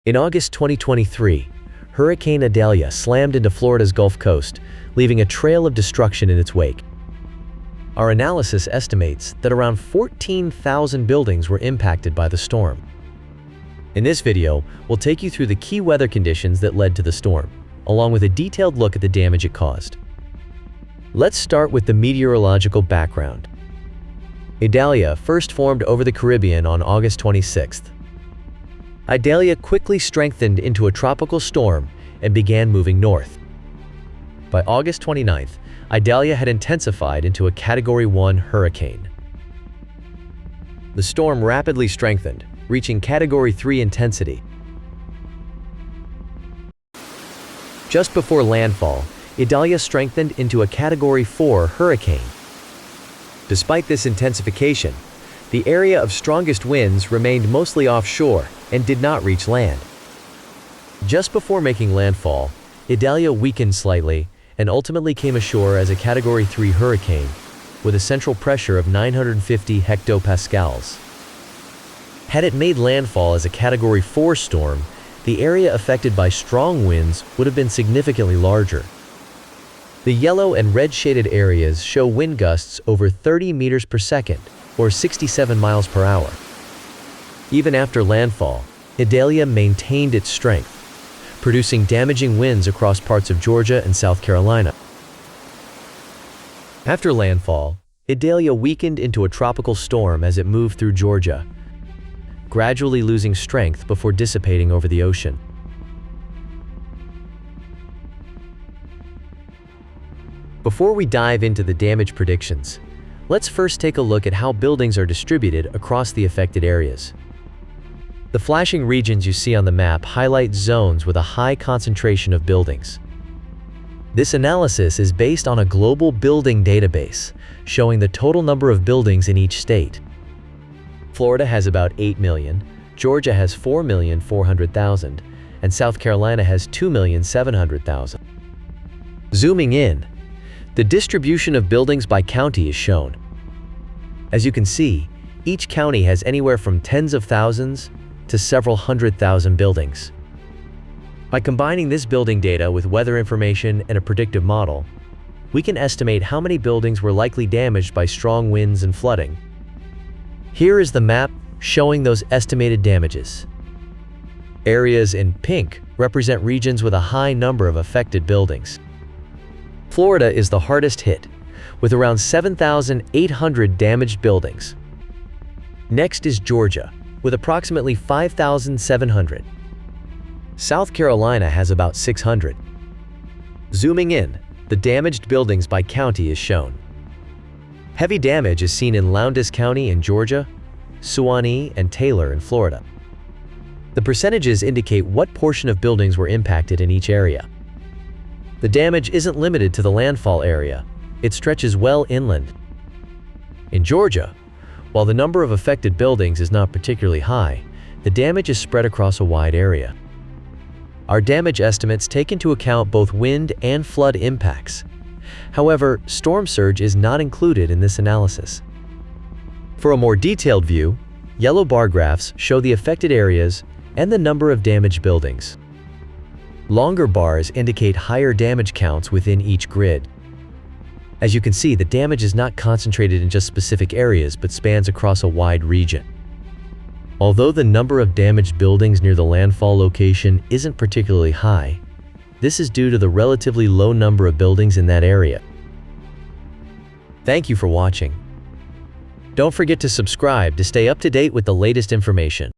In August 2023, Hurricane Idalia slammed into Florida's Gulf Coast, leaving a trail of destruction in its wake. Our analysis estimates that around 14,000 buildings were impacted by the storm. In this video, we'll take you through the key weather conditions that led to the storm, along with a detailed look at the damage it caused. Let's start with the meteorological background. Idalia first formed over the Caribbean on August 26th. Idalia quickly strengthened into a tropical storm and began moving north. By August 29th, Idalia had intensified into a Category 1 hurricane. The storm rapidly strengthened, reaching Category 3 intensity. Just before landfall, Idalia strengthened into a Category 4 hurricane. Despite this intensification, the area of strongest winds remained mostly offshore and did not reach land. Just before making landfall, Idalia weakened slightly and ultimately came ashore as a Category 3 hurricane with a central pressure of 950 hectopascals. Had it made landfall as a Category 4 storm, the area affected by strong winds would have been significantly larger. The yellow and red shaded areas show wind gusts over 30 meters per second, or 67 miles per hour. Even after landfall, Idalia maintained its strength, producing damaging winds across parts of Georgia and South Carolina. After landfall, Idalia weakened into a tropical storm as it moved through Georgia, gradually losing strength before dissipating over the ocean. Before we dive into the damage predictions, let's first take a look at how buildings are distributed across the affected areas. The flashing regions you see on the map highlight zones with a high concentration of buildings. This analysis is based on a global building database, showing the total number of buildings in each state. Florida has about 8 million, Georgia has 4,400,000, and South Carolina has 2,700,000. Zooming in, the distribution of buildings by county is shown. As you can see, each county has anywhere from tens of thousands to several 100,000 buildings. By combining this building data with weather information and a predictive model, we can estimate how many buildings were likely damaged by strong winds and flooding. Here is the map showing those estimated damages. Areas in pink represent regions with a high number of affected buildings. Florida is the hardest hit, with around 7,800 damaged buildings. Next is Georgia, with approximately 5,700. South Carolina has about 600. Zooming in, the damaged buildings by county is shown. Heavy damage is seen in Lowndes County in Georgia, Suwannee and Taylor in Florida. The percentages indicate what portion of buildings were impacted in each area. The damage isn't limited to the landfall area. It stretches well inland. In Georgia, while the number of affected buildings is not particularly high, the damage is spread across a wide area. Our damage estimates take into account both wind and flood impacts. However, storm surge is not included in this analysis. For a more detailed view, yellow bar graphs show the affected areas and the number of damaged buildings. Longer bars indicate higher damage counts within each grid. As you can see, the damage is not concentrated in just specific areas but spans across a wide region. Although the number of damaged buildings near the landfall location isn't particularly high, this is due to the relatively low number of buildings in that area. Thank you for watching. Don't forget to subscribe to stay up to date with the latest information.